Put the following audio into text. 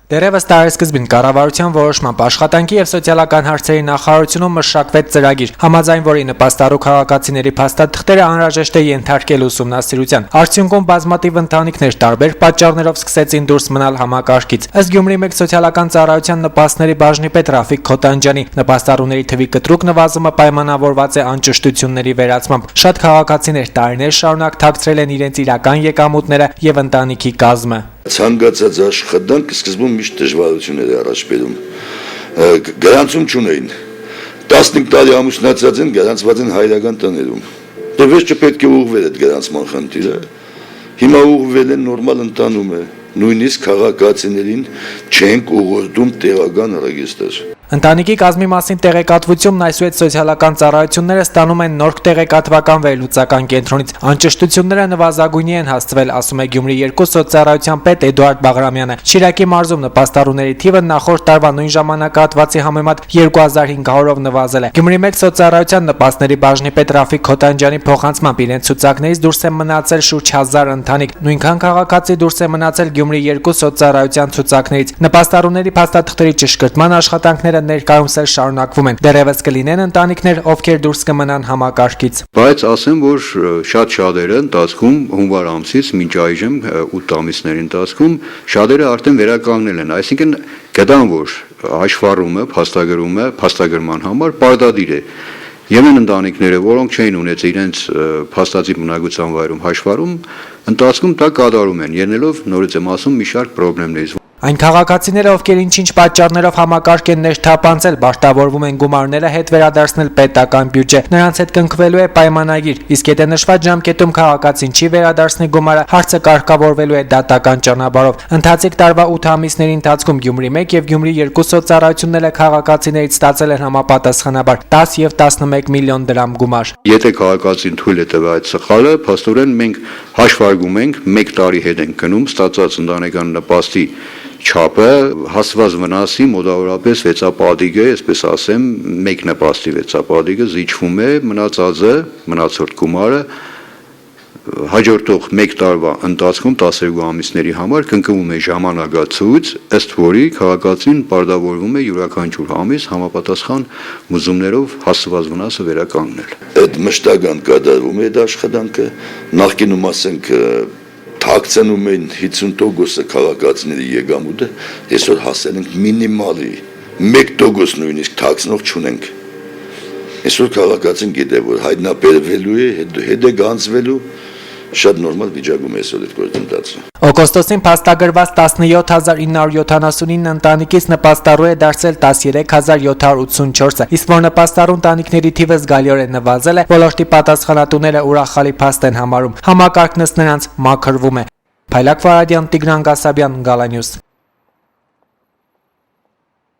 Դեռևս տարեսկզբին կառավարության որոշմամբ աշխատանքի եւ սոցիալական հարցերի նախարարությունում մշակվեց ծրագիր, համաձայն որի նպաստառու քաղաքացիների փաստաթղթերը անհրաժեշտ է ենթարկել ուսումնասիրության։ Արդյունքում բազմաթիվ ընտանիքներ տարբեր պատճառներով սկսեցին դուրս մնալ համակարգից։ Ըստ Գյումրի 1 սոցիալական ծառայության նպաստների բաժնի պետ Ռաֆիկ Քոթանջյանի, նպաստառուների թվի կտրուկ նվազումը պայմանավորված է անճշտությունների վերացմամբ։ Շատ քաղաքացիներ տարիներ շարունակ թաքցրել են իրենց իրական եկամուտները եւ ընտանիքի կազմը։ Ցանկացած աշխատանք սկզբում միշտ դժվարություններ է առաջ բերում։ Գրանցում չունեին։ 15 տարի ամուսնացած են, գրանցված են հայրական տներում։ Դե վերջը պետք է ուղղվել այդ գրանցման խնդիրը։ Հիմա ուղղվել են, նորմալ ընթանում է։ Նույնիսկ քաղաքացիներին չենք ուղղորդում տեղական ռեգիստր։ Ընտանիքի կազմի մասին տեղեկատվությունն այսուհետ սոցիալական ծառայությունները ստանում են նոր տեղեկատվական վերլուծական կենտրոնից։ Անճշտությունները նվազագույնի են հասցվել, ասում է Գյումրի 2 սոցիալության պետ Էդուարդ Բաղրամյանը։ Շիրակի մարզում նպաստառուների թիվը նախորդ տարվա նույն ժամանակահատվածի համեմատ 2500-ով նվազել է։ Գյումրի 1 սոցիալության նպաստների բաժնի պետ Ռաֆիկ Քոթանջյանի փոխանցմամբ իրենց ցուցակներից դուրս է մնացել շուրջ 1000 ընտանիք։ Նույնքան քաղաքացի դուրս է մնացել Գյումրի 2 սոցիալության ցուցակներից։ Նպաստառուների փաստաթղթերի ճշգրտման աշխատանքները ներկայումս շարունակվում են։ Դեռևս կլինեն ընտանիքներ, ովքեր դուրս կմնան համակարգից։ Բայց ասեմ, որ շատերը ընթացքում հունվար ամսից մինչ այժմ 8 ամիսների ընթացքում շատերը արդեն վերականգնել են, այսինքն գտան, որ հաշվառումը, փաստագրման համար պարտադիր է։ Եվ այն ընտանիքները, որոնք չէին ունեցել իրենց փաստացի բնակության վայրում հաշվառում, ընթացքում դա կատարում են, ելնելով նորից եմ ասում մի շարք խնդիրներից։ Այն քաղաքացիները, ովքեր ինչ-ինչ պատճառներով համակարգ են ներթափանցել, պարտավորվում են գումարները հետ վերադարձնել պետական բյուջե։ Նրանց հետ կնքվելու է պայմանագիր, իսկ եթե նշված ժամկետում քաղաքացին չի վերադարձնի գումարը, հարցը կարգավորվելու է դատական ճանապարհով։ Ընթացիկ տարվա 8 ամիսների ընթացքում Գյումրի 1 եւ Գյումրի 2 սոցիալությունները քաղաքացիներից ստացել են համապատասխանաբար 10 եւ 11 միլիոն դրամ գումար։ Եթե քաղաքացին թույլ է տվել այդ սխալը, փաստորեն մենք հաշվարկում ենք, 1 տարի հետ ենք գնում ստացած ընտանեկան նպաստի չափը, հասցված վնասի մոտավորապես 6-պատիկ է, այսպես ասեմ, 1 նպաստի 6-պատիկը զիջվում է, մնացորդ գումարը հաջորդող 1 տարվա ընթացքում 12 ամիսների համար կնքվում է ժամանակացույց, ըստ որի քաղաքացին պարտավորվում է յուրաքանչյուր ամիս համապատասխան մուզումներով հասցված վնասը վերականգնել։ Այդ մշտական կատարվում է այդ աշխատանքը, նախկինում ասենք թաքցնում են 50% քաղաքացիների եկամուտը, այսօր հասել ենք մինիմալի 1% նույնիսկ թաքցնող չունենք։ Այսօր քաղաքացին գիտե, որ հայտնաբերվելու է, հետ է գանձվելու, շատ նորմալ վիճակում է այսօր այդ գործընթացը։ Օգոստոսին փաստագրված 17979 ընտանիքից նպաստառու է դարձել 13784-ը, իսկ որ նպաստառու ընտանիքների թիվը զգալիորեն նվազել է, ոլորտի պատասխանատուները ուրախալի փաստ են համարում։ Համակարգն ըստ նրանց մաքրվում է։ Փայլակ Ֆարադյան, Տիգրան Գասաբյան, Գալանյուս։